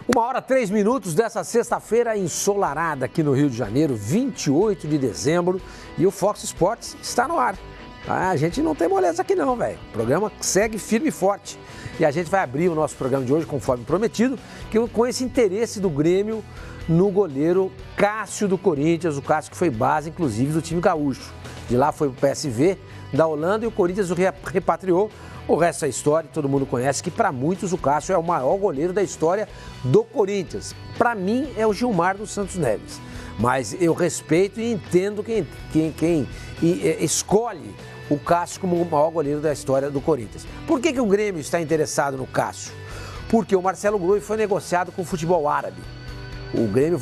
1h03 dessa sexta-feira ensolarada aqui no Rio de Janeiro, 28 de dezembro, e o Fox Sports está no ar. A gente não tem moleza aqui não, velho. O programa segue firme e forte. E a gente vai abrir o nosso programa de hoje, conforme prometido, com esse interesse do Grêmio no goleiro Cássio do Corinthians, o Cássio que foi base, inclusive, do time gaúcho. De lá foi pro PSV da Holanda e o Corinthians o repatriou. O resto é história, todo mundo conhece que para muitos o Cássio é o maior goleiro da história do Corinthians. Para mim é o Gilmar dos Santos Neves. Mas eu respeito e entendo quem escolhe o Cássio como o maior goleiro da história do Corinthians. Por que o Grêmio está interessado no Cássio? Porque o Marcelo Groi foi negociado com o futebol árabe. O Grêmio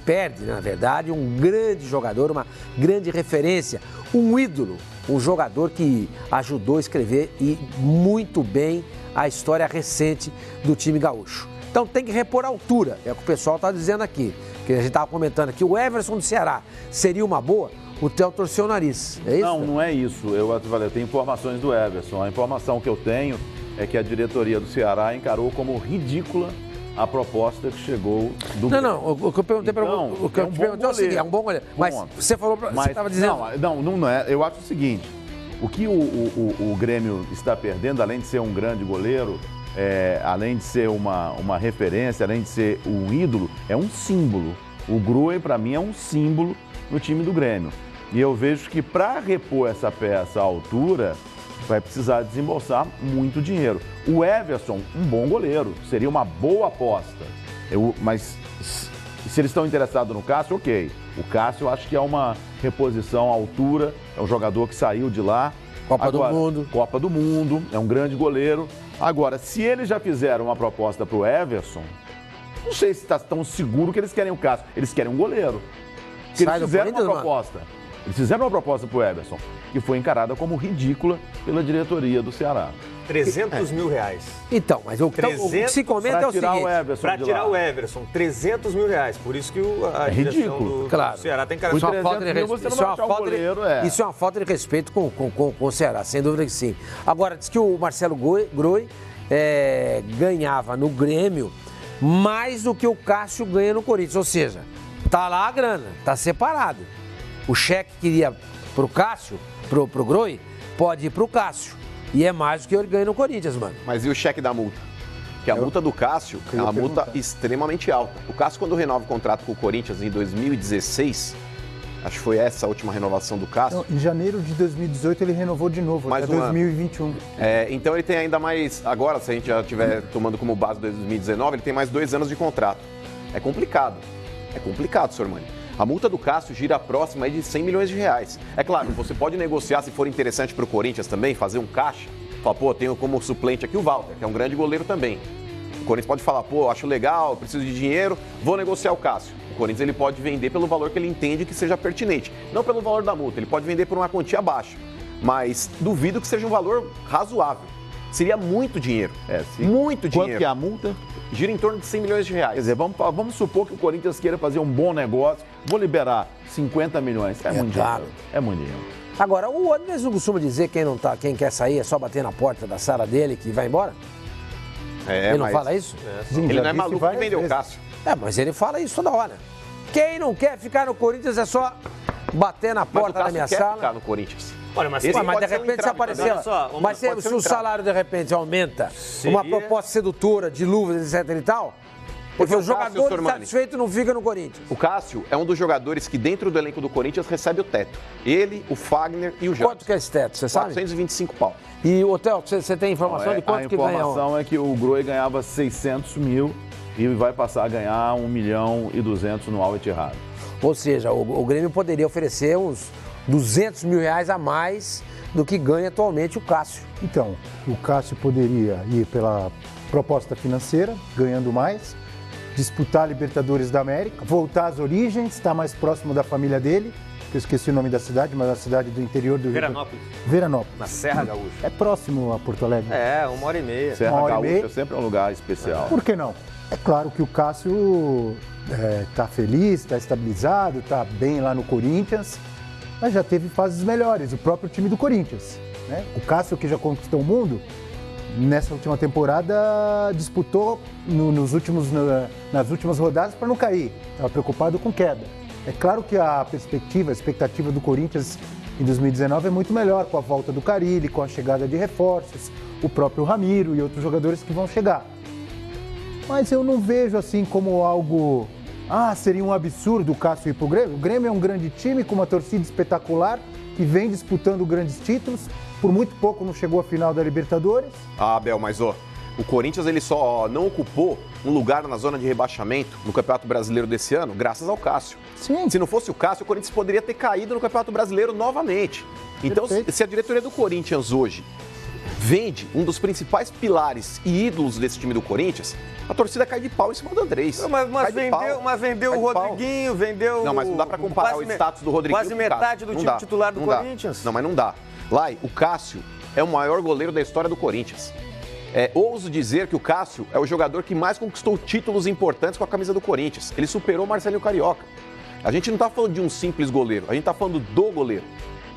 perde, na verdade, um grande jogador, uma grande referência, um ídolo, um jogador que ajudou a escrever muito bem a história recente do time gaúcho. Então tem que repor a altura, é o que o pessoal está dizendo aqui, que a gente estava comentando aqui, o Everson do Ceará seria uma boa? O Theo torceu o nariz, é isso? Não é isso, eu tenho informações do Everson, a informação que eu tenho é que a diretoria do Ceará encarou como ridícula a proposta que chegou do... Não, o que eu perguntei para o que eu te perguntei é o seguinte, é um bom goleiro, mas você falou, você estava dizendo... Não é, eu acho o seguinte, o que o Grêmio está perdendo, além de ser um grande goleiro, além de ser uma referência, além de ser um ídolo, é um símbolo. O Groi, para mim, é um símbolo no time do Grêmio. E eu vejo que para repor essa peça à altura, vai precisar desembolsar muito dinheiro. O Everson, um bom goleiro, seria uma boa aposta. Mas se eles estão interessados no Cássio, ok. O Cássio eu acho que é uma reposição à altura, é um jogador que saiu de lá. Copa do Mundo, é um grande goleiro. Agora, se eles já fizeram uma proposta para o Everson, não sei se está tão seguro que eles querem o Cássio. Eles querem um goleiro. Eles fizeram uma proposta. Eles fizeram uma proposta para o Everson, que foi encarada como ridícula pela diretoria do Ceará. 300 mil reais. Então, mas o que se comenta é o seguinte... Para tirar o Everson, 300 mil reais. Por isso que a direção do Ceará tem encarado. Isso é uma falta de respeito com o Ceará, sem dúvida que sim. Agora, diz que o Marcelo Groi ganhava no Grêmio mais do que o Cássio ganha no Corinthians. Ou seja, tá lá a grana, tá separado. O cheque que iria pro Cássio, pro Groi, pode ir pro Cássio. E é mais do que ele ganha no Corinthians, mano. Mas e o cheque da multa? Porque a multa do Cássio é uma multa extremamente alta. O Cássio, quando renova o contrato com o Corinthians em 2016, acho que foi essa a última renovação do Cássio. Não, em janeiro de 2018 ele renovou de novo, até 2021. Então ele tem ainda mais, agora se a gente já estiver tomando como base 2019, ele tem mais 2 anos de contrato. É complicado, Sormani. A multa do Cássio gira próxima de 100 milhões de reais. É claro, você pode negociar, se for interessante para o Corinthians também, fazer um caixa. Falar, tenho como suplente aqui o Walter, que é um grande goleiro também. O Corinthians pode falar, acho legal, preciso de dinheiro, vou negociar o Cássio. O Corinthians ele pode vender pelo valor que ele entende que seja pertinente. Não pelo valor da multa, ele pode vender por uma quantia baixa. Mas duvido que seja um valor razoável. Seria muito dinheiro. Muito dinheiro. Quanto que é a multa? Gira em torno de 100 milhões de reais. Quer dizer, vamos supor que o Corinthians queira fazer um bom negócio. Vou liberar 50 milhões. É muito dinheiro. É muito dinheiro. Agora, o Odnes não costuma dizer quem quer sair é só bater na porta da sala dele que vai embora? Ele não fala isso? Ele não é maluco que vendeu o Cássio. Mas ele fala isso toda hora. Quem não quer ficar no Corinthians é só bater na porta da minha sala. Quer ficar no Corinthians. Olha, mas de repente se aparecer. Mas se o salário de repente aumenta, uma proposta sedutora de luvas, etc e tal, porque o jogador insatisfeito não fica no Corinthians. O Cássio é um dos jogadores que dentro do elenco do Corinthians recebe o teto. Ele, o Fagner e o Jadson. Quanto que é esse teto, você sabe? 425 pau. E, Theo, você tem informação de quanto que ganha? A informação é que o Groi ganhava 600 mil e vai passar a ganhar 1,2 milhão no Al Ittihad. Ou seja, o Grêmio poderia oferecer uns 200 mil reais a mais do que ganha atualmente o Cássio. Então, o Cássio poderia ir pela proposta financeira, ganhando mais, disputar a Libertadores da América, voltar às origens, estar mais próximo da família dele, que eu esqueci o nome da cidade, mas a cidade do interior do Veranópolis. Veranópolis. Na Serra Gaúcha. É próximo a Porto Alegre. 1h30. Serra Gaúcha sempre é um lugar especial. Por que não? É claro que o Cássio está feliz, está estabilizado, está bem lá no Corinthians, mas já teve fases melhores, o próprio time do Corinthians. Né? O Cássio, que já conquistou o mundo, nessa última temporada, disputou nas últimas rodadas para não cair. Estava preocupado com queda. É claro que a expectativa do Corinthians em 2019 é muito melhor, com a volta do Carille, com a chegada de reforços, o próprio Ramiro e outros jogadores que vão chegar. Mas eu não vejo assim como algo... seria um absurdo o Cássio ir para o Grêmio. O Grêmio é um grande time com uma torcida espetacular que vem disputando grandes títulos. Por muito pouco não chegou à final da Libertadores. Abel, mas o Corinthians ele só não ocupou um lugar na zona de rebaixamento no Campeonato Brasileiro desse ano graças ao Cássio. Sim. Se não fosse o Cássio, o Corinthians poderia ter caído no Campeonato Brasileiro novamente. Então, se a diretoria do Corinthians hoje vende um dos principais pilares e ídolos desse time do Corinthians, a torcida cai de pau em cima do Andrés. Mas vendeu o Rodriguinho, vendeu... Não, mas não dá pra comparar o status do Rodriguinho. Quase metade do time titular do Corinthians. Não, mas não dá. Lai, o Cássio é o maior goleiro da história do Corinthians. Ouso dizer que o Cássio é o jogador que mais conquistou títulos importantes com a camisa do Corinthians. Ele superou o Marcelinho Carioca. A gente não tá falando de um simples goleiro, a gente tá falando do goleiro.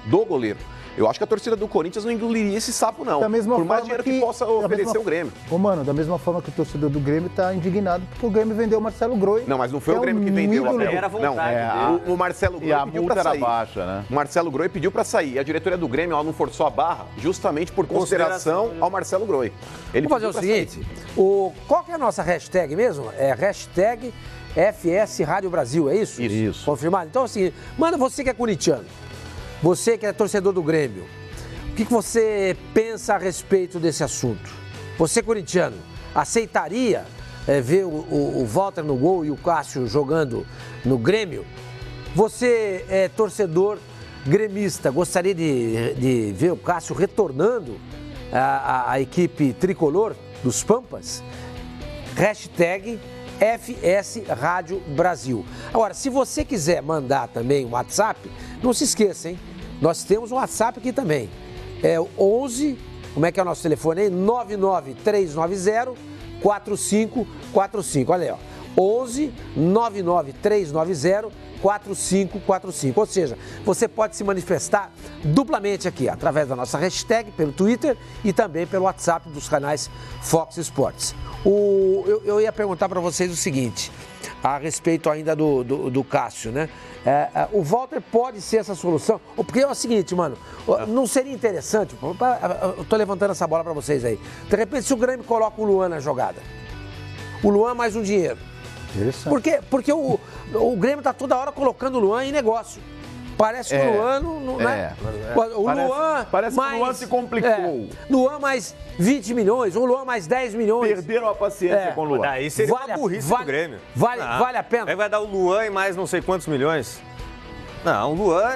Do goleiro. Eu acho que a torcida do Corinthians não engoliria esse sapo, não. Por mais dinheiro que possa oferecer o Grêmio. Mano, da mesma forma que o torcedor do Grêmio tá indignado porque o Grêmio vendeu o Marcelo Groi. Não, mas não foi o Grêmio que vendeu o Abel. Era vontade o Marcelo Groi pediu pra sair. Baixa, né? O Marcelo Groi pediu pra sair. E a diretoria do Grêmio ela não forçou a barra justamente por consideração ao Marcelo Groi. Vamos fazer o seguinte, qual que é a nossa hashtag mesmo? É hashtag FS Rádio Brasil, é isso? Isso. Confirmado? Então assim, manda você que é corintiano, você que é torcedor do Grêmio, o que você pensa a respeito desse assunto? Você, corintiano, aceitaria ver o Walter no gol e o Cássio jogando no Grêmio? Você é torcedor gremista, gostaria de ver o Cássio retornando à equipe tricolor dos Pampas? Hashtag FS Rádio Brasil. Agora, se você quiser mandar também um WhatsApp, não se esqueça, hein? Nós temos um WhatsApp aqui também. É o 11, como é que é o nosso telefone aí? 99390-4545. Olha aí, ó. 11 99390 4545. Ou seja, você pode se manifestar duplamente aqui, através da nossa hashtag, pelo Twitter e também pelo WhatsApp dos canais Fox Sports. Eu ia perguntar para vocês o seguinte, a respeito ainda do Cássio, né? O Walter pode ser essa solução? Porque é o seguinte, mano, não seria interessante, eu tô levantando essa bola para vocês aí, de repente se o Grêmio coloca o Luan na jogada, o Luan mais um dinheiro. Porque o Grêmio tá toda hora colocando o Luan em negócio. Parece que o Luan não né? Parece que o Luan se complicou. Luan mais 20 milhões, o Luan mais 10 milhões. Perderam a paciência com o Luan. Daí seria uma burrice do Grêmio. Vale a pena. Aí vai dar o Luan e mais não sei quantos milhões. Não, o Luan,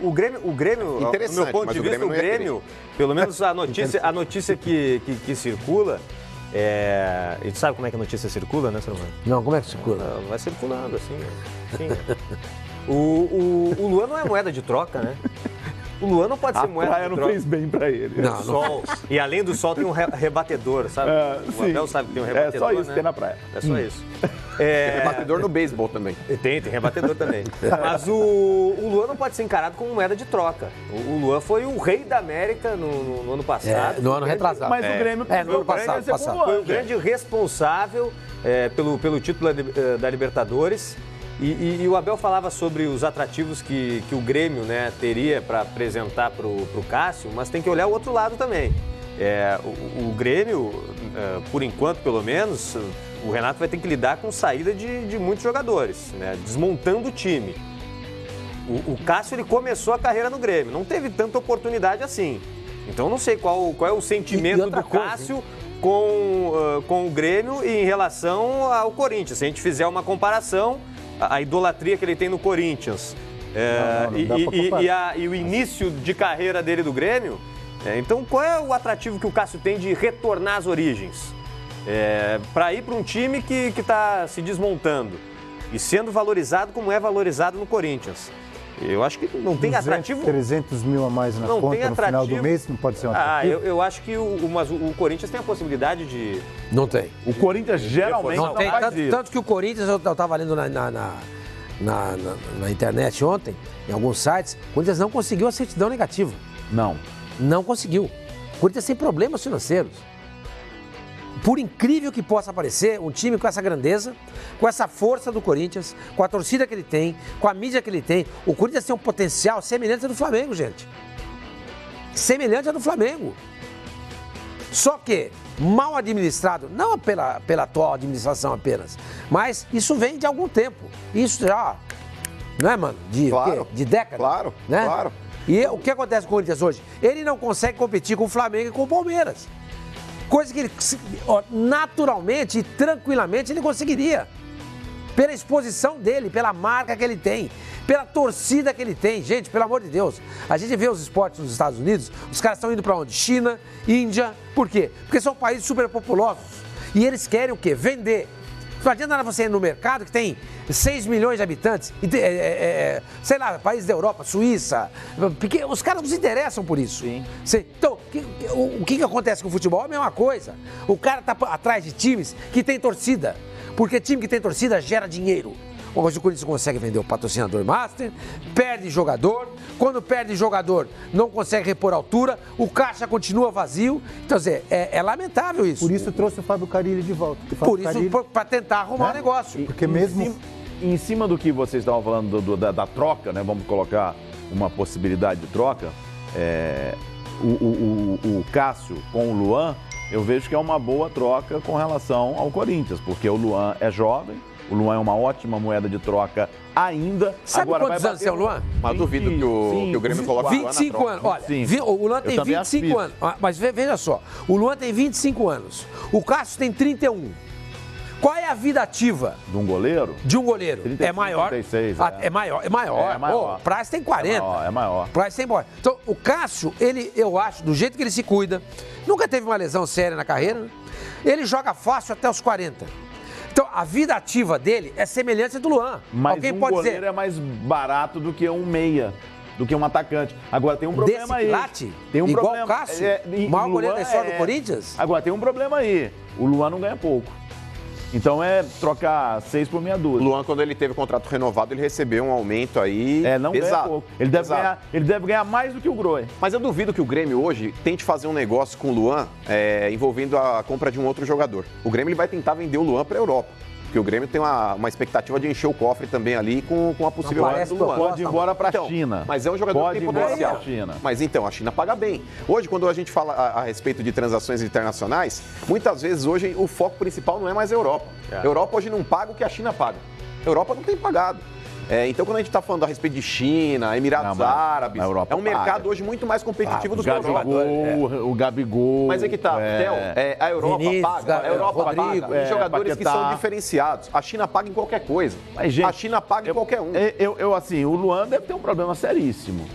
o Grêmio, do meu ponto de vista, o Grêmio, pelo menos a notícia que circula, a gente sabe como é que a notícia circula, né, Salomão? Não, como é que circula? Vai circulando, assim. O Luan não é moeda de troca, né? O Luan não pode ser moeda de troca. A praia não fez bem pra ele. Não. Sol. E além do sol tem um rebatedor, sabe? O Abel sabe que tem um rebatedor, é só isso, né? tem na praia. É só isso. Tem rebatedor no beisebol também. Tem rebatedor também. Mas o Luan não pode ser encarado como moeda de troca. O Luan foi o rei da América no ano passado. No ano retrasado. Mas o Grêmio no ano passado. Foi o grande responsável pelo título da Libertadores. E o Abel falava sobre os atrativos que o Grêmio, né, teria para apresentar para o Cássio, mas tem que olhar o outro lado também. O Grêmio, por enquanto pelo menos, o Renato vai ter que lidar com saída de muitos jogadores, né, desmontando o time. O Cássio ele começou a carreira no Grêmio, não teve tanta oportunidade assim. Então não sei qual é o sentimento do Cássio com o Grêmio e em relação ao Corinthians. Se a gente fizer uma comparação, a idolatria que ele tem no Corinthians e o início de carreira dele do Grêmio, então qual é o atrativo que o Cássio tem de retornar às origens? Para ir para um time que está se desmontando e sendo valorizado como é valorizado no Corinthians. Eu acho que não tem atrativo. 300 mil a mais na conta no final do mês, não pode ser um atrativo? Eu acho que o Corinthians tem a possibilidade de... Não tem. O Corinthians geralmente não tem. Tanto que o Corinthians, eu estava lendo na internet ontem, em alguns sites, o Corinthians não conseguiu a certidão negativa. Não conseguiu. O Corinthians tem problemas financeiros. por incrível que possa parecer, um time com essa grandeza, com essa força do Corinthians, com a torcida que ele tem, com a mídia que ele tem, o Corinthians tem um potencial semelhante ao do Flamengo, gente. Semelhante ao do Flamengo. Só que mal administrado, não pela atual administração apenas, mas isso vem de algum tempo. Isso já, não é, mano? De décadas. Claro, né? claro. E o que acontece com o Corinthians hoje? Ele não consegue competir com o Flamengo e com o Palmeiras. Coisa que ele, naturalmente e tranquilamente, ele conseguiria. Pela exposição dele, pela marca que ele tem, pela torcida que ele tem. Gente, pelo amor de Deus, a gente vê os esportes nos Estados Unidos, os caras estão indo para onde? China, Índia. Por quê? Porque são países super populosos. E eles querem o quê? Vender. Não adianta nada você ir no mercado que tem 6 milhões de habitantes, sei lá, países da Europa, Suíça, porque os caras não se interessam por isso. Sim. Então, o que acontece com o futebol? É a mesma coisa. O cara tá atrás de times que tem torcida, porque time que tem torcida gera dinheiro. Hoje o Corinthians consegue vender o patrocinador master, perde jogador, quando perde jogador não consegue repor a altura, o caixa continua vazio. Então, é lamentável isso. Por isso trouxe o Fábio Carille de volta. Por isso, para tentar arrumar o negócio. Porque mesmo... Em cima do que vocês estavam falando da troca, né? Vamos colocar uma possibilidade de troca. O Cássio com o Luan, eu vejo que é uma boa troca com relação ao Corinthians, porque o Luan é jovem, o Luan é uma ótima moeda de troca ainda. Sabe agora quantos anos tem o Luan? Mas duvido que o Grêmio coloque o Luan na 25 troca. anos. Olha, 25. o Luan tem 25 anos. Mas veja só, o Luan tem 25 anos. O Cássio tem 31. Qual é a vida ativa De um goleiro? de um goleiro? 35, é maior. 36, É maior. É maior. O Praz tem 40. É maior. Praz tem maior. Então, o Cássio, eu acho, do jeito que ele se cuida, nunca teve uma lesão séria na carreira, né? Ele joga fácil até os 40. Então, a vida ativa dele é semelhante à do Luan. Mas alguém um pode goleiro dizer, é mais barato do que um meia, do que um atacante. Agora tem um problema desse aí. quilate, Tem um igual problema. o Cássio, o maior goleiro Luan da história do Corinthians. Agora tem um problema aí. O Luan não ganha pouco. Então é trocar 6 por meia O dúzia. Luan, quando ele teve o contrato renovado, ele recebeu um aumento aí Não ganha pesado. pouco. Pesado. Ele deve ganhar mais do que o Groi. Mas eu duvido que o Grêmio hoje tente fazer um negócio com o Luan envolvendo a compra de um outro jogador. O Grêmio ele vai tentar vender o Luan para a Europa. Porque o Grêmio tem uma expectativa de encher o cofre também ali com a possível Não venda parece do Luan. Pode ir embora para a Então, China. mas é um jogador Pode que ir tem embora potencial. pra China. Mas então, a China paga bem. Hoje, quando a gente fala a respeito de transações internacionais, muitas vezes hoje o foco principal não é mais a Europa. A Europa hoje não paga o que a China paga. A Europa não tem pagado. Então, quando a gente está falando a respeito de China, Emirados Árabes, a Europa é um mercado paga. hoje muito mais competitivo do que o jogador. O Gabigol. Mas é que tá, Theo, a Europa Vinícius, paga, a Europa Rodrigo, paga, os jogadores que Paquetá. são diferenciados. A China paga em qualquer coisa. Mas, gente, a China paga em qualquer um. Assim, o Luan deve ter um problema seríssimo.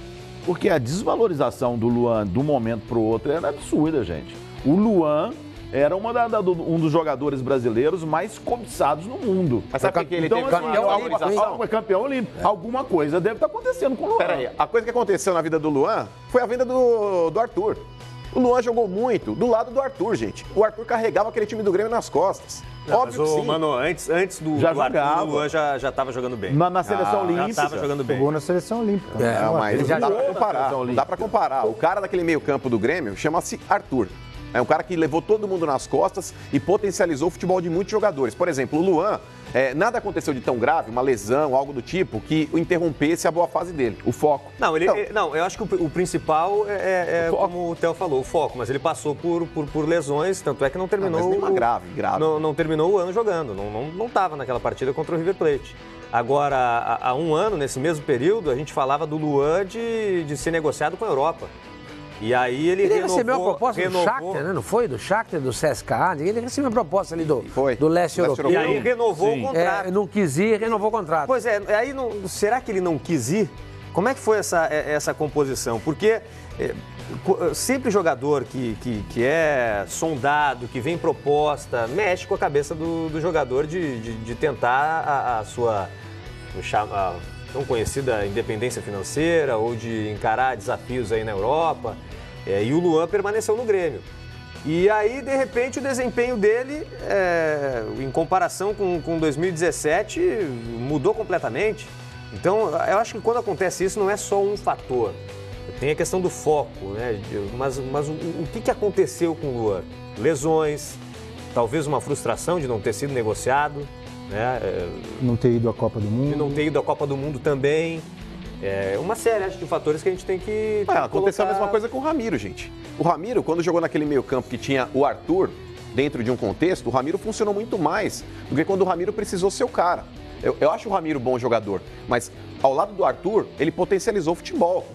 Porque a desvalorização do Luan de um momento para o outro era absurda, gente. O Luan era um dos jogadores brasileiros mais cobiçados no mundo. Mas sabe por que ele teve campeão uma olímpico, valorização? Campeão olímpico. Alguma coisa deve estar acontecendo com o Luan. Pera aí, a coisa que aconteceu na vida do Luan foi a venda do Arthur. O Luan jogou muito do lado do Arthur, gente. O Arthur carregava aquele time do Grêmio nas costas. Óbvio que sim. Mano, antes do Já Arthur, jogava. o Luan já estava jogando bem. Na seleção olímpica. Já estava jogando bem. Jogou na seleção olímpica. Não, mas ele já não dá pra jogou na comparar. seleção Não dá pra comparar. O cara daquele meio campo do Grêmio chama-se Arthur. É um cara que levou todo mundo nas costas e potencializou o futebol de muitos jogadores. Por exemplo, o Luan, nada aconteceu de tão grave, uma lesão, algo do tipo, que o interrompesse a boa fase dele. O foco. Não, eu acho que o principal é como o Theo falou, o foco. Mas ele passou por lesões, tanto é que não terminou. Mas nenhuma grave. Não terminou o ano jogando, não estava naquela partida contra o River Plate. Agora, há um ano, nesse mesmo período, a gente falava do Luan de ser negociado com a Europa. E aí ele recebeu uma proposta do Shakhtar, né? Não foi? Do Shakhtar, do CSKA. Ele recebeu uma proposta ali do leste europeu. E aí renovou o contrato. Não quis ir, renovou o contrato. Pois é, aí será que ele não quis ir? Como é que foi essa composição? Porque sempre jogador que é sondado, que vem proposta, mexe com a cabeça do jogador de tentar a sua tão conhecida independência financeira ou de encarar desafios aí na Europa. E o Luan permaneceu no Grêmio. E aí, de repente, o desempenho dele, em comparação com 2017, mudou completamente. Então, eu acho que quando acontece isso, não é só um fator. Tem a questão do foco, né? Mas o que aconteceu com o Luan? Lesões, talvez uma frustração de não ter sido negociado, né? Não ter ido à Copa do Mundo. De não ter ido à Copa do Mundo também. Uma série, acho, de fatores que a gente tem que Aconteceu a mesma coisa com o Ramiro, gente. O Ramiro, quando jogou naquele meio campo que tinha o Arthur, dentro de um contexto, o Ramiro funcionou muito mais do que quando o Ramiro precisou ser o cara. Eu acho o Ramiro bom jogador, mas ao lado do Arthur, ele potencializou o futebol.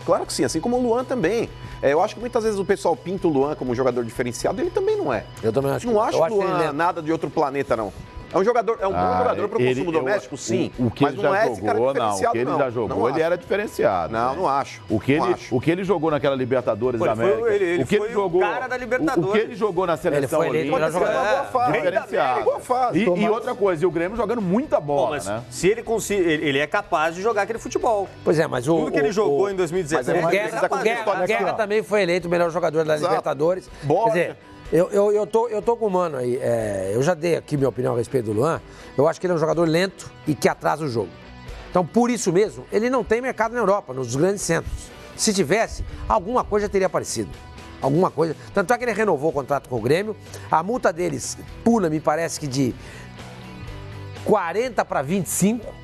Claro que sim, assim como o Luan também. Eu acho que muitas vezes o pessoal pinta o Luan como um jogador diferenciado, ele também não é. Eu também acho. Não acho o Luan nada de outro planeta, não. É um jogador, bom jogador para o consumo doméstico, sim. O que mas ele não já é esse cara jogou, diferenciado, não. O que ele já jogou, ele era diferenciado. Não acho. O que ele jogou naquela Libertadores da América. Ele foi o cara da Libertadores. O que ele jogou na seleção olímpica. Diferenciado. E outra coisa, e o Grêmio jogando muita bola, né? Se ele conseguir, ele é capaz de jogar aquele futebol. Pois é, mas tudo que ele jogou em 2017. O Guerra também foi eleito o melhor jogador da Libertadores. Quer dizer, eu tô com o Mano aí. Eu já dei aqui minha opinião a respeito do Luan. Eu acho que ele é um jogador lento e que atrasa o jogo. Então, por isso mesmo, ele não tem mercado na Europa, nos grandes centros. Se tivesse, alguma coisa teria aparecido. Alguma coisa. Tanto é que ele renovou o contrato com o Grêmio. A multa deles pula, me parece que de 40 para 25.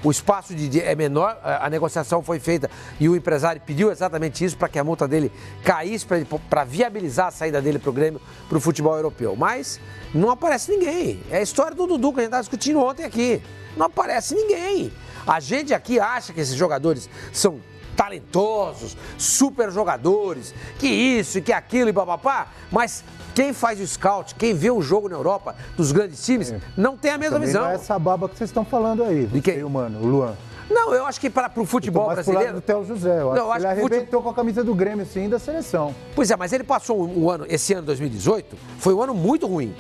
O espaço é menor, a negociação foi feita e o empresário pediu exatamente isso para que a multa dele caísse, para viabilizar a saída dele para o Grêmio, para o futebol europeu. Mas não aparece ninguém. É a história do Dudu que a gente estava discutindo ontem aqui. Não aparece ninguém. A gente aqui acha que esses jogadores são talentosos, super jogadores, que isso e que aquilo e papapá, mas quem faz o scout, quem vê o jogo na Europa dos grandes times, não tem a mesma visão. Não é essa baba que vocês estão falando aí, você, mano, o Luan. Não, eu acho que para o futebol brasileiro... do Theo José, eu acho que ele arrebentou com a camisa do Grêmio, sim, da seleção. Pois é, mas ele passou um ano, esse ano 2018, foi um ano muito ruim.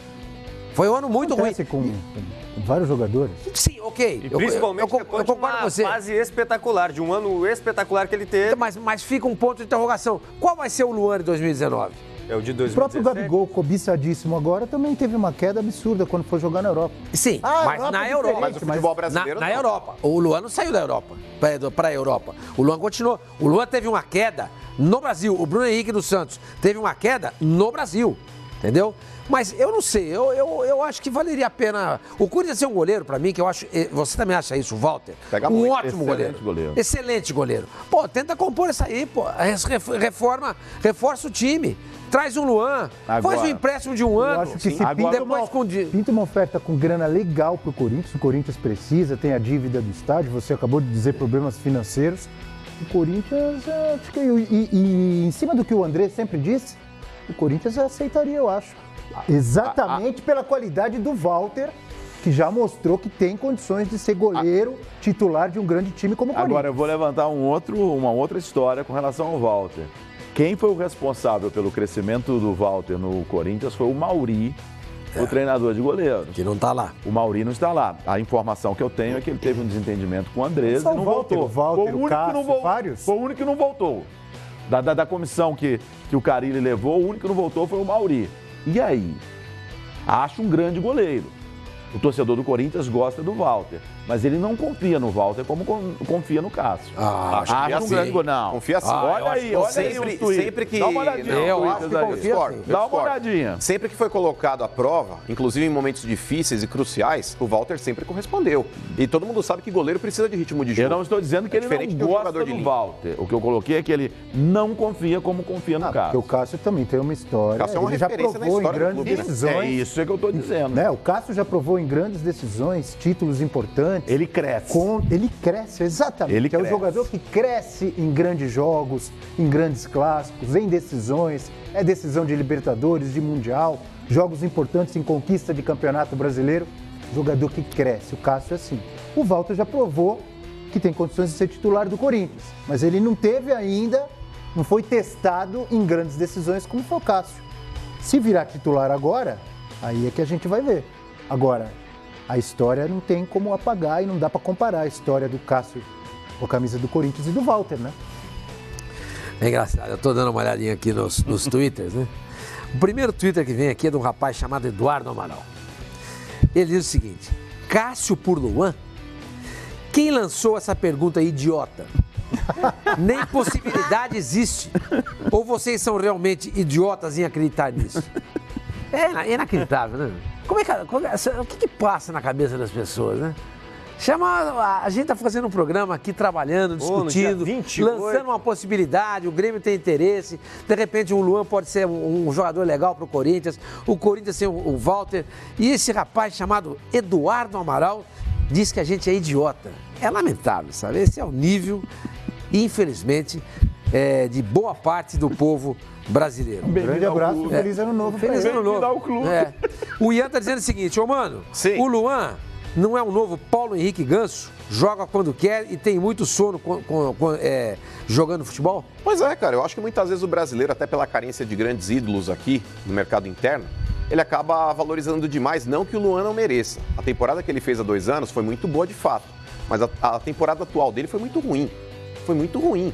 Foi um ano muito ruim. Com vários jogadores. Sim, ok. E principalmente eu concordo com você. Fase espetacular, de um ano espetacular que ele teve. Mas fica um ponto de interrogação. Qual vai ser o Luan de 2019? É o de 2017. O próprio Gabigol, cobiçadíssimo agora, também teve uma queda absurda quando foi jogar na Europa. Sim, mas na Europa. Mas o futebol brasileiro na Europa. O Luan não saiu da Europa, para a Europa. O Luan continuou. O Luan teve uma queda no Brasil. O Bruno Henrique dos Santos teve uma queda no Brasil. Entendeu? Mas eu não sei, eu acho que valeria a pena. O Corinthians é um goleiro, pra mim, que eu acho. Você também acha isso, Walter? Um ótimo goleiro. Excelente goleiro. Pô, tenta compor isso aí, pô. Reforça o time. Traz um Luan. Faz um empréstimo de um ano. Eu acho que se pinta uma oferta com grana legal pro Corinthians. O Corinthians precisa, tem a dívida do estádio. Você acabou de dizer problemas financeiros. O Corinthians, acho que. E em cima do que o André sempre disse, o Corinthians aceitaria, eu acho. Exatamente pela qualidade do Walter, que já mostrou que tem condições de ser goleiro titular de um grande time como o Corinthians. Agora eu vou levantar uma outra história com relação ao Walter. Quem foi o responsável pelo crescimento do Walter no Corinthians foi o Mauri, o treinador de goleiro. Que não está lá. O Mauri não está lá. A informação que eu tenho é que ele teve um desentendimento com o Andrés e não voltou. Foi o único que não voltou. Da comissão que o Carille levou, o único que não voltou foi o Mauri. E aí? Acho um grande goleiro. O torcedor do Corinthians gosta do Walter, mas ele não confia no Walter como confia no Cássio. Acho um grande goleiro. Não. Confia assim. Olha aí os tweets. Sempre que... Dá uma olhadinha. Eu acho que confia assim. Dá uma olhadinha. Sempre que foi colocado à prova, inclusive em momentos difíceis e cruciais, o Walter sempre correspondeu. E todo mundo sabe que goleiro precisa de ritmo de jogo. Eu não estou dizendo que ele não gosta do Walter. O que eu coloquei é que ele não confia como confia no Cássio. Porque o Cássio também tem uma história. O Cássio é uma referência na história do clube, decisões. É isso que eu estou dizendo. O Cássio já provou em grandes decisões, títulos importantes. Ele cresce. Ele cresce, exatamente. Ele é o jogador que cresce em grandes jogos, em grandes clássicos, em decisões. É decisão de Libertadores, de Mundial, jogos importantes em conquista de Campeonato Brasileiro. Jogador que cresce. O Cássio é assim. O Walter já provou que tem condições de ser titular do Corinthians, mas ele não teve ainda, não foi testado em grandes decisões como foi o Cássio. Se virar titular agora, aí é que a gente vai ver. Agora, a história não tem como apagar e não dá para comparar a história do Cássio com a camisa do Corinthians e do Walter, né? É engraçado, eu tô dando uma olhadinha aqui nos twitters, né? O primeiro twitter que vem aqui é de um rapaz chamado Eduardo Amaral. Ele diz o seguinte: Cássio por Luan? Quem lançou essa pergunta idiota? Nem possibilidade existe. Ou vocês são realmente idiotas em acreditar nisso? É inacreditável, né? O que passa na cabeça das pessoas, né? A gente está fazendo um programa aqui, trabalhando, discutindo, lançando uma possibilidade, o Grêmio tem interesse, de repente o Luan pode ser um jogador legal para o Corinthians, o Corinthians tem o Walter, e esse rapaz chamado Eduardo Amaral diz que a gente é idiota. É lamentável, sabe? Esse é o nível, infelizmente, de boa parte do povo brasileiro. Um grande abraço e feliz ano novo. Feliz ano novo. O Ian está dizendo o seguinte, mano, o Luan não é um novo Paulo Henrique Ganso? Joga quando quer e tem muito sono jogando futebol? Pois é, cara. Eu acho que muitas vezes o brasileiro, até pela carência de grandes ídolos aqui no mercado interno, ele acaba valorizando demais, não que o Luan não mereça. A temporada que ele fez há 2 anos foi muito boa de fato, mas a temporada atual dele foi muito ruim. Foi muito ruim.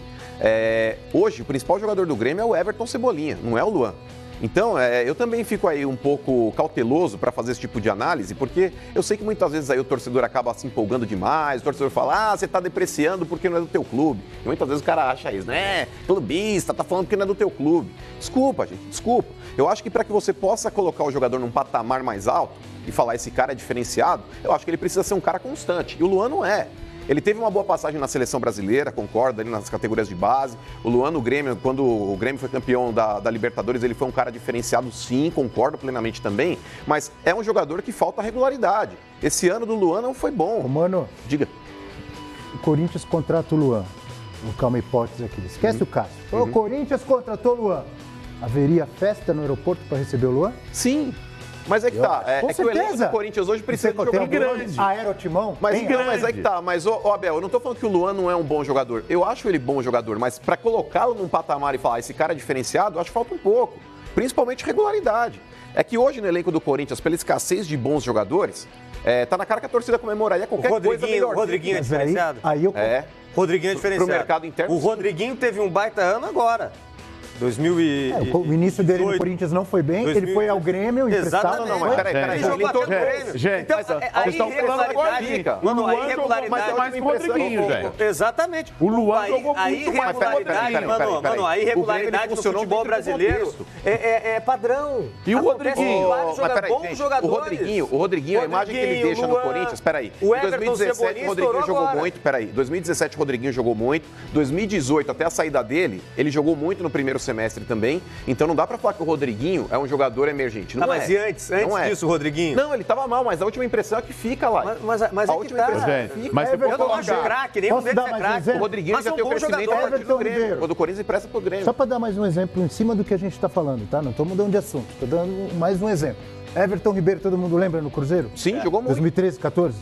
Hoje, o principal jogador do Grêmio é o Everton Cebolinha, não é o Luan. Então, eu também fico aí um pouco cauteloso para fazer esse tipo de análise, porque eu sei que muitas vezes aí o torcedor acaba se empolgando demais, o torcedor fala, você está depreciando porque não é do teu clube. E muitas vezes o cara acha isso, né? Clubista, tá falando porque não é do teu clube. Desculpa, gente, desculpa. Eu acho que para que você possa colocar o jogador num patamar mais alto e falar esse cara é diferenciado, eu acho que ele precisa ser um cara constante. E o Luan não é. Ele teve uma boa passagem na seleção brasileira, concordo, ali nas categorias de base. O Luan no Grêmio, quando o Grêmio foi campeão da Libertadores, ele foi um cara diferenciado, sim, concordo plenamente também. Mas é um jogador que falta regularidade. Esse ano do Luan não foi bom. Mano, diga. O Corinthians contrata o Luan. Vou colocar uma hipótese aqui. Esquece o Cássio. O Corinthians contratou o Luan. Haveria festa no aeroporto para receber o Luan? Sim. Mas é que tá. Com que o elenco do Corinthians hoje precisa de jogador grande. Aerotimão? Mas é que tá. Mas, Abel, eu não tô falando que o Luan não é um bom jogador. Eu acho ele bom jogador, mas para colocá-lo num patamar e falar, esse cara é diferenciado, eu acho que falta um pouco. Principalmente regularidade. É que hoje no elenco do Corinthians, pela escassez de bons jogadores, tá na cara que a torcida comemoraria qualquer coisa melhor. O Rodriguinho é diferenciado? Rodriguinho é diferenciado. Pro mercado interno. O Rodriguinho teve um baita ano agora. O início dele no Corinthians não foi bem, ele foi ao Grêmio, emprestado. Não, mas peraí. Ele jogou até no Grêmio. Gente, então, vocês estão falando agora, Dica. Mano, o Luan jogou mais que o Rodriguinho, gente. Exatamente. O Luan jogou muito mais. Mano, a irregularidade no futebol brasileiro é padrão. E o Rodriguinho? O Rodriguinho, a imagem que ele deixa no Corinthians, peraí. Em 2017 o Rodriguinho jogou muito, peraí. 2017 o Rodriguinho jogou muito. 2018, até a saída dele, ele jogou muito no primeiro semestre também, então não dá pra falar que o Rodriguinho é um jogador emergente. Não mas e antes disso, o Rodriguinho? Não, ele tava mal, mas a última impressão é que fica lá. Mas a última impressão é que fica. Mas eu não acho craque, nenhum deles é craque. O Rodriguinho já tem o crescimento do Grêmio, quando o Corinthians empresta pro Grêmio. Só pra dar mais um exemplo em cima do que a gente tá falando, tá? Não tô mudando de assunto, tô dando mais um exemplo. Everton Ribeiro, todo mundo lembra no Cruzeiro? Sim, jogou muito. 2013, 14?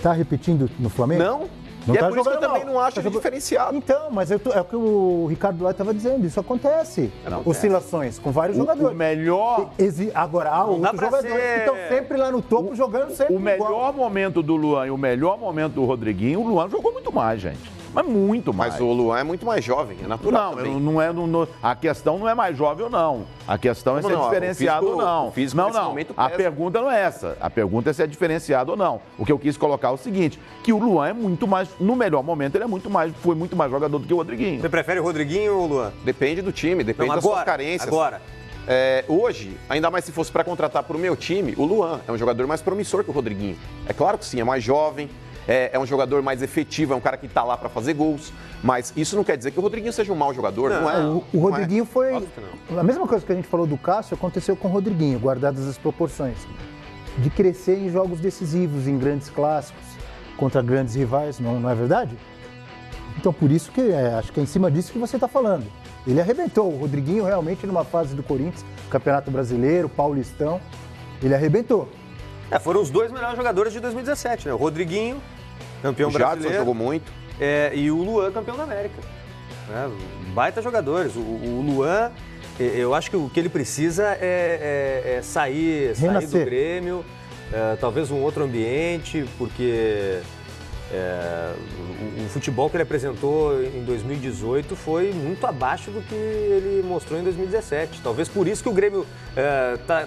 Tá repetindo no Flamengo? Não. E é por isso que eu também não acho ele diferenciado. Então, mas é o que o Ricardo Lai estava dizendo, isso acontece. Oscilações com vários jogadores. O melhor... Agora, há outros jogadores que estão sempre lá no topo, jogando sempre O melhor momento do Luan e o melhor momento do Rodriguinho, o Luan jogou muito mais, gente. Mas muito mais. Mas o Luan é muito mais jovem, é natural também. Não é, a questão não é mais jovem ou não. A questão é se é diferenciado ou não. Não. A pergunta não é essa. A pergunta é se é diferenciado ou não. O que eu quis colocar é o seguinte, que o Luan é muito mais, no melhor momento, ele foi muito mais jogador do que o Rodriguinho. Você prefere o Rodriguinho ou o Luan? Depende do time, depende das suas carências. Agora. Hoje, ainda mais se fosse para contratar para o meu time, o Luan é um jogador mais promissor que o Rodriguinho. É claro que sim, é mais jovem. É um jogador mais efetivo, é um cara que está lá para fazer gols, mas isso não quer dizer que o Rodriguinho seja um mau jogador, não é? O Rodriguinho foi... A mesma coisa que a gente falou do Cássio aconteceu com o Rodriguinho, guardadas as proporções. De crescer em jogos decisivos, em grandes clássicos, contra grandes rivais, não é verdade? Então por isso que acho que é em cima disso que você está falando. Ele arrebentou, o Rodriguinho realmente numa fase do Corinthians, Campeonato Brasileiro, Paulistão, ele arrebentou. Foram os 2 melhores jogadores de 2017, né? O Rodriguinho, campeão brasileiro. O Jadson jogou muito. E o Luan, campeão da América. Baita jogadores. O Luan, eu acho que o que ele precisa é sair do Grêmio, talvez um outro ambiente, porque o futebol que ele apresentou em 2018 foi muito abaixo do que ele mostrou em 2017. Talvez por isso que o Grêmio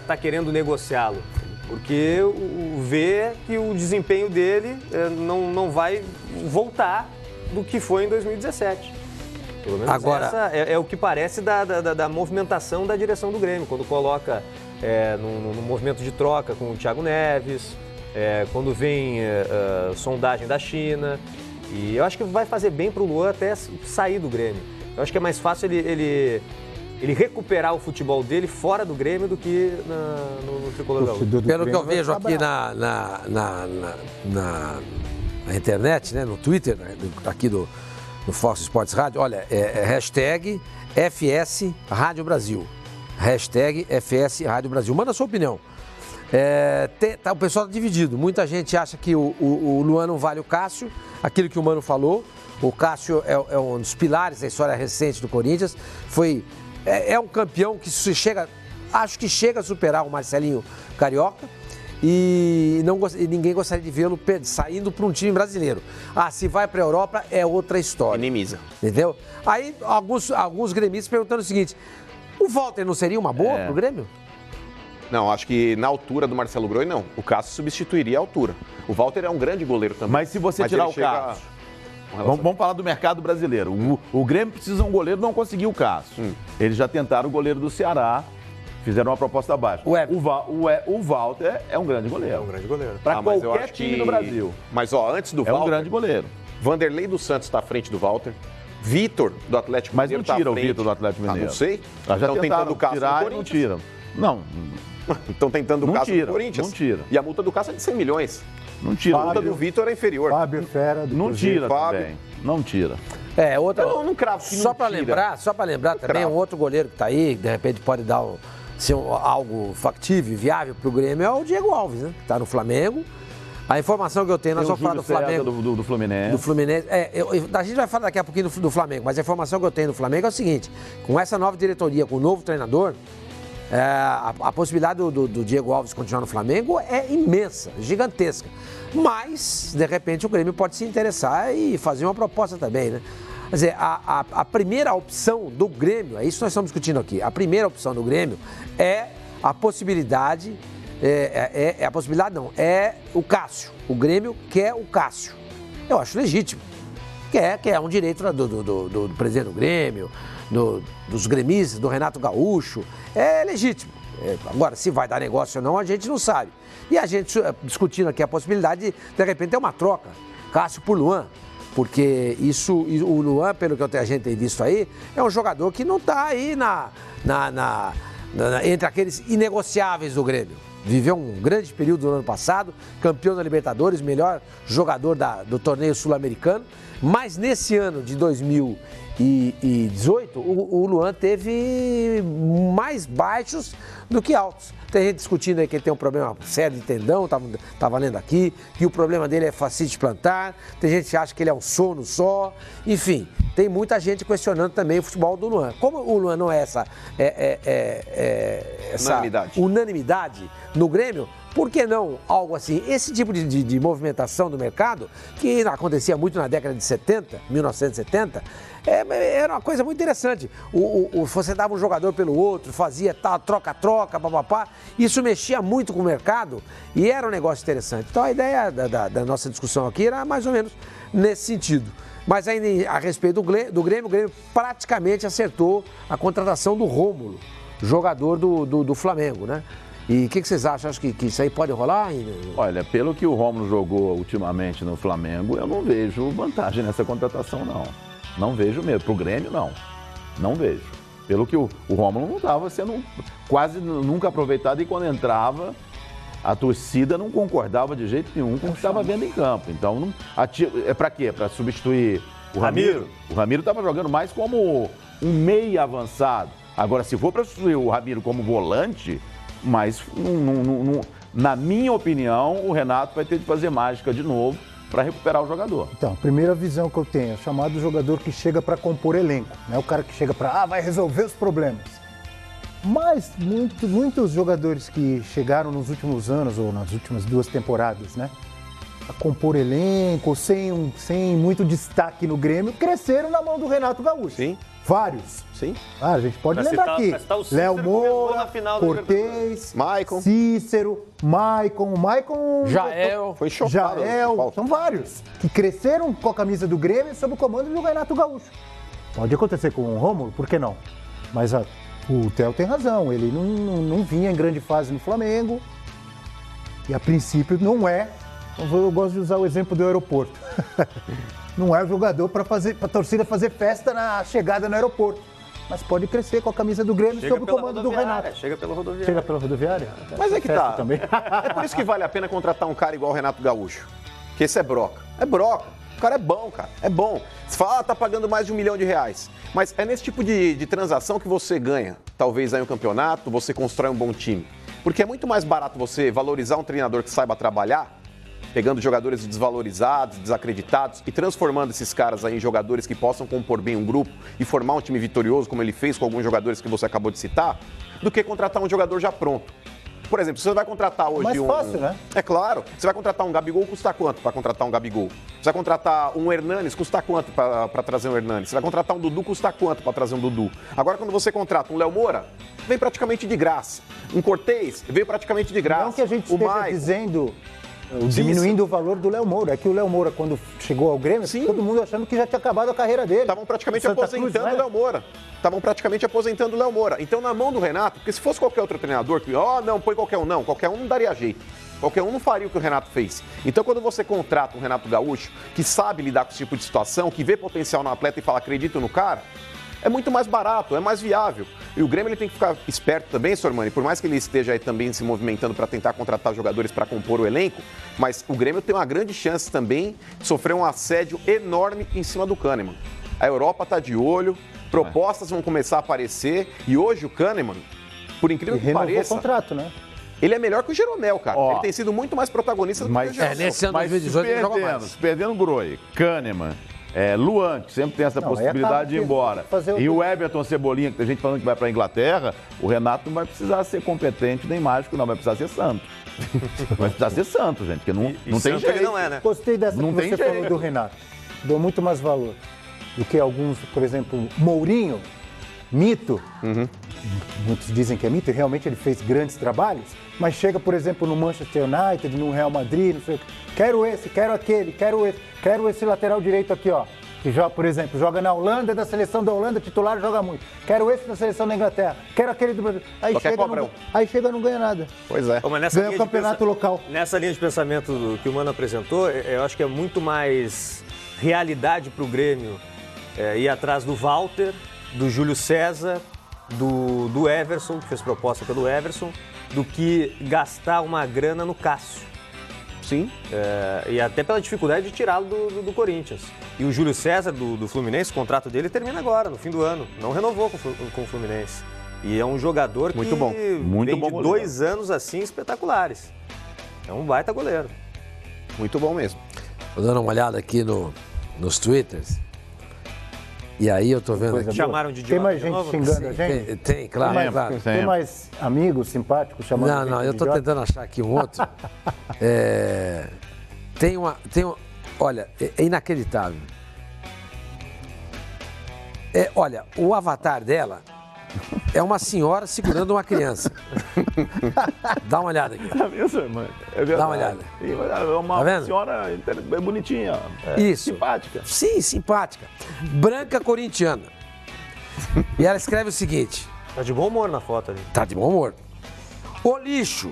tá querendo negociá-lo. Porque vê que o desempenho dele não vai voltar do que foi em 2017. Pelo menos essa é o que parece da movimentação da direção do Grêmio, quando coloca no movimento de troca com o Thiago Neves, quando vem sondagem da China. E eu acho que vai fazer bem para o Luan até sair do Grêmio. Eu acho que é mais fácil ele recuperar o futebol dele fora do Grêmio do que no Tricolor Gaúcho. Pelo que eu vejo aqui na internet, né, no Twitter, né, aqui do Fox Sports Rádio, olha, hashtag FS Rádio Brasil. Hashtag FS Rádio Brasil. Manda a sua opinião. O pessoal está dividido. Muita gente acha que o Luan não vale o Cássio, aquilo que o Mano falou. O Cássio é um dos pilares da história recente do Corinthians. É um campeão que acho que chega a superar o Marcelinho Carioca. E ninguém gostaria de vê-lo saindo para um time brasileiro. Se vai para a Europa é outra história. Minimiza. Entendeu? Aí alguns gremistas perguntando o seguinte: o Walter não seria uma boa para o Grêmio? Não, acho que na altura do Marcelo Groi, não. O Cássio substituiria a altura. O Walter é um grande goleiro também. Mas se você tirar o Cássio... Vamos falar do mercado brasileiro. O Grêmio precisa de um goleiro, não conseguiu o Cássio. Eles já tentaram o goleiro do Ceará, fizeram uma proposta baixa. O Walter é um grande goleiro. É um grande goleiro. Para qualquer time no Brasil. Mas, antes do Walter... É um grande goleiro. Vanderlei dos Santos está à frente do Walter. Vitor, do Atlético Mineiro, mas não tira o Vitor do Atlético Mineiro. Não sei. Já estão tentando o Cássio tirar do Corinthians. Não tira. Não. Estão tentando o Cássio do Corinthians. Não tira. E a multa do Cássio é de 100 milhões. Não tira. A multa do Vitor é inferior. Fábio Fera. Não tira também. Não tira. Outra... Eu não cravo que Só para lembrar também, um outro goleiro que está aí, que de repente pode dar ser algo factível, viável para o Grêmio, é o Diego Alves, né? Que está no Flamengo. A informação que eu tenho, nós vamos falar do Flamengo. Do Fluminense. Do Fluminense. A gente vai falar daqui a pouquinho do Flamengo, mas a informação que eu tenho do Flamengo é o seguinte: com essa nova diretoria, com o novo treinador, a possibilidade do Diego Alves continuar no Flamengo é imensa, gigantesca. Mas, de repente, o Grêmio pode se interessar e fazer uma proposta também, né? Quer dizer, a primeira opção do Grêmio, é isso que nós estamos discutindo aqui, a primeira opção do Grêmio é a possibilidade, é o Cássio. O Grêmio quer o Cássio. Eu acho legítimo. Quer um direito do presidente do Grêmio, dos gremistas, do Renato Gaúcho. É legítimo. Agora, se vai dar negócio ou não, a gente não sabe. E a gente discutindo aqui a possibilidade de repente, ter uma troca. Cássio por Luan. Porque o Luan, pelo que a gente tem visto aí, é um jogador que não está aí entre aqueles inegociáveis do Grêmio. Viveu um grande período no ano passado, campeão da Libertadores, melhor jogador do torneio sul-americano. Mas nesse ano de 2018, o Luan teve mais baixos do que altos. Tem gente discutindo aí que ele tem um problema sério de tendão, estava lendo aqui, que o problema dele é fascite plantar, tem gente que acha que ele é um sono só, enfim, tem muita gente questionando também o futebol do Luan. Como o Luan não é essa unanimidade no Grêmio, por que não algo assim? Esse tipo de movimentação do mercado, que acontecia muito na década de 1970, era uma coisa muito interessante. Você dava um jogador pelo outro, fazia tal, troca-troca, papapá. Isso mexia muito com o mercado e era um negócio interessante. Então a ideia da nossa discussão aqui era mais ou menos nesse sentido. Mas ainda a respeito do Grêmio, o Grêmio praticamente acertou a contratação do Rômulo, jogador do Flamengo, né? E o que vocês acham? Acho que isso aí pode rolar ainda? Olha, pelo que o Rômulo jogou ultimamente no Flamengo, eu não vejo vantagem nessa contratação, não. Não vejo mesmo. Pro Grêmio, não. Não vejo. Pelo que o Rômulo não estava sendo quase nunca aproveitado e quando entrava, a torcida não concordava de jeito nenhum com o que estava vendo em campo. Então, é para quê? Para substituir o Ramiro? O Ramiro estava jogando mais como um meia avançado. Agora, se for para substituir o Ramiro como volante... Mas, na minha opinião, o Renato vai ter de fazer mágica de novo para recuperar o jogador. Então, a primeira visão que eu tenho é chamado jogador que chega para compor elenco. Não é o cara que chega para, vai resolver os problemas. Mas muitos jogadores que chegaram nos últimos anos ou nas últimas 2 temporadas, né? A compor elenco, sem muito destaque no Grêmio, cresceram na mão do Renato Gaúcho. Sim. Vários. Sim. A gente pode lembrar aqui. Léo Moura, Cortez, Maicon. Cícero, Maicon, Jael. Foi chocado. Jael, são vários que cresceram com a camisa do Grêmio sob o comando do Renato Gaúcho. Pode acontecer com o Rômulo, por que não? Mas O Theo tem razão, ele não vinha em grande fase no Flamengo e a princípio não é, eu gosto de usar o exemplo do aeroporto, não é o jogador para a torcida fazer festa na chegada no aeroporto, mas pode crescer com a camisa do Grêmio sob o comando do Renato. Chega pela rodoviária. Chega pela rodoviária? Mas é que tá. Também. É por isso que vale a pena contratar um cara igual o Renato Gaúcho, que esse é broca. É broca. O cara é bom, cara. É bom. Você fala, tá pagando mais de R$1 milhão. Mas é nesse tipo de transação que você ganha, talvez, aí um campeonato, você constrói um bom time. Porque é muito mais barato você valorizar um treinador que saiba trabalhar, pegando jogadores desvalorizados, desacreditados e transformando esses caras aí em jogadores que possam compor bem um grupo e formar um time vitorioso, como ele fez com alguns jogadores que você acabou de citar, do que contratar um jogador já pronto. Por exemplo, você vai contratar hoje mais fácil, né? É claro. Você vai contratar um Gabigol, custa quanto para contratar um Gabigol? Você vai contratar um Hernanes, custa quanto para trazer um Hernanes? Você vai contratar um Dudu, custa quanto para trazer um Dudu? Agora, quando você contrata um Léo Moura, vem praticamente de graça. Um Cortez, veio praticamente de graça. Não que a gente esteja dizendo, diminuindo o valor do Léo Moura. É que o Léo Moura, quando chegou ao Grêmio, todo mundo achando que já tinha acabado a carreira dele. Estavam praticamente aposentando o Léo Moura. Estavam praticamente aposentando o Léo Moura. Então, na mão do Renato, porque se fosse qualquer outro treinador, que, não, põe qualquer um, não, qualquer um não daria jeito. Qualquer um não faria o que o Renato fez. Então, quando você contrata um Renato Gaúcho, que sabe lidar com esse tipo de situação, que vê potencial no atleta e fala, acredito no cara, é muito mais barato, é mais viável. E o Grêmio ele tem que ficar esperto também, Sormani, por mais que ele esteja aí também se movimentando para tentar contratar jogadores para compor o elenco, mas o Grêmio tem uma grande chance também de sofrer um assédio enorme em cima do Kahneman. A Europa está de olho, propostas vão começar a aparecer e hoje o Kahneman, por incrível que pareça, o contrato, né? Ele é melhor que o Jeromel, cara. Ele tem sido muito mais protagonista do que o Jeromel. Nesse ano 2018 ele joga mais. Perdendo o Groi, Kahneman, Luan, que sempre tem essa possibilidade de ir embora. E o Everton Cebolinha, que tem gente falando que vai para a Inglaterra, o Renato não vai precisar ser competente nem mágico, não. Vai precisar ser santo. Vai precisar ser santo, gente, porque não tem jeito. Não é, né? Gostei dessa não que você falou do Renato. Dou muito mais valor do que alguns, por exemplo, Mourinho, mito. Muitos dizem que é mito, e realmente ele fez grandes trabalhos, mas chega, por exemplo, no Manchester United, no Real Madrid, não sei o que. Quero esse, quero aquele, quero esse lateral direito aqui, ó. Que joga, por exemplo, joga na Holanda, da seleção da Holanda, titular, joga muito. Quero esse da seleção da Inglaterra, quero aquele do Brasil. Aí chega, não ganha nada. Pois é. Ganha o campeonato local. Nessa linha de pensamento que o Mano apresentou, eu acho que é muito mais realidade para o Grêmio ir atrás do Walter, do Júlio César, do Everson, que fez proposta pelo Everson, do que gastar uma grana no Cássio. Sim. E até pela dificuldade de tirá-lo do Corinthians. E o Júlio César, do Fluminense, o contrato dele termina agora, no fim do ano. Não renovou com o Fluminense. E é um jogador muito bom. Muito vem bom de goleiro. 2 anos assim espetaculares. É um baita goleiro. Muito bom mesmo. Tô dando uma olhada aqui nos Twitters. E aí eu tô vendo aqui. Chamaram de idiota. Tem mais de gente novo? xingando a gente? Tem, claro, claro. Tem mais amigos simpáticos chamando a gente Não, eu de tô idiota? tentando achar aqui um outro. Olha, é inacreditável. Olha, o avatar dela é uma senhora segurando uma criança. Dá uma olhada aqui. Tá vendo, irmã? É verdade. Dá uma olhada. É uma Tá vendo? senhora bonitinha. Isso. Simpática. Sim, simpática. Branca corintiana. E ela escreve o seguinte. Tá de bom humor na foto ali. Tá de bom humor. Ô lixo,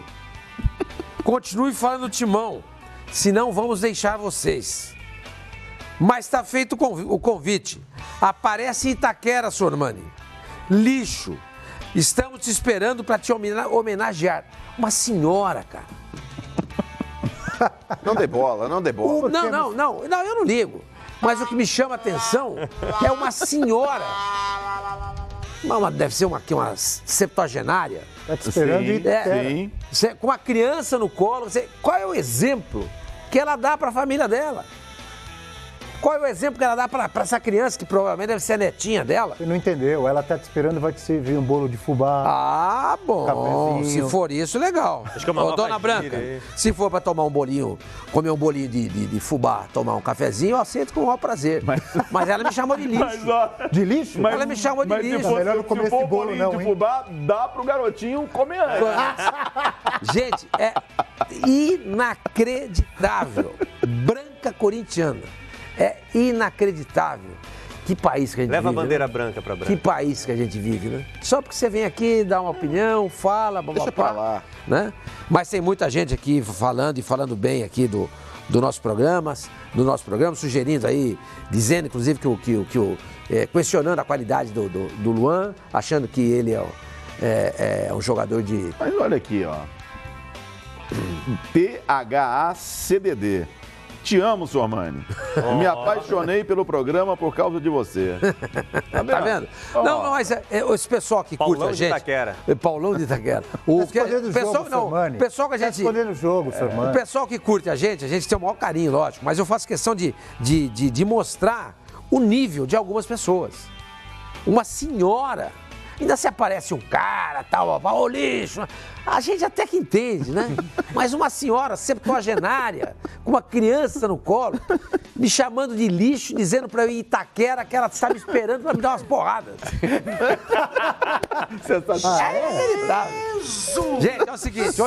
continue falando Timão, senão vamos deixar vocês. Mas tá feito o convite. Aparece em Itaquera, Sormani. Lixo, estamos te esperando para te homenagear. Uma senhora, cara. Não dê bola, não dê bola. Não, eu não ligo. Mas o que me chama a atenção é uma senhora. Deve ser uma septuagenária. Tá te esperando Sim, e sim. Com uma criança no colo. Qual é o exemplo que ela dá para a família dela? Qual é o exemplo que ela dá para essa criança, que provavelmente deve ser a netinha dela? Você não entendeu, ela tá te esperando, vai te servir um bolo de fubá. Ah, bom. Cafezinho. Se for isso, legal. Acho que é uma Ô, nova dona Branca, gíria aí. se for para tomar um bolinho, comer um bolinho de fubá, tomar um cafezinho, eu aceito com o maior prazer. Mas ela me chamou de lixo. Mas, ó, De lixo? Ela me chamou de lixo. Se for, Melhor não comer se for esse bolo, bolinho não, de hein? fubá, dá pro garotinho comer antes. Gente, é inacreditável. Branca corintiana. É inacreditável. Que país que a gente Leva vive. a bandeira né? branca pra Que branca. país que a gente vive, né? Só porque você vem aqui, dá uma opinião, fala, Deixa pra lá. né? Mas tem muita gente aqui falando e falando bem aqui do nosso programa, sugerindo aí, dizendo inclusive questionando a qualidade do Luan, achando que ele é um jogador de... Mas olha aqui, ó. THACDD. Te amo, Sormani. Me apaixonei pelo programa por causa de você. Tá vendo? Ó. Não, mas esse pessoal que curte Paulão a de gente... Itaquera. Paulão de Itaquera. O escolhendo o jogo, Sormani. pessoal que a Tá gente... escolhendo o jogo, Sormani. O pessoal que curte a gente tem o maior carinho, lógico, mas eu faço questão de mostrar o nível de algumas pessoas. Uma senhora, ainda se aparece um cara, tal, ô lixo, a gente até que entende, né? Mas uma senhora septuagenária, com uma criança no colo, me chamando de lixo, dizendo pra eu ir em Itaquera que ela estava esperando pra me dar umas porradas. Sensacional. É inacreditável. Gente, é o seguinte,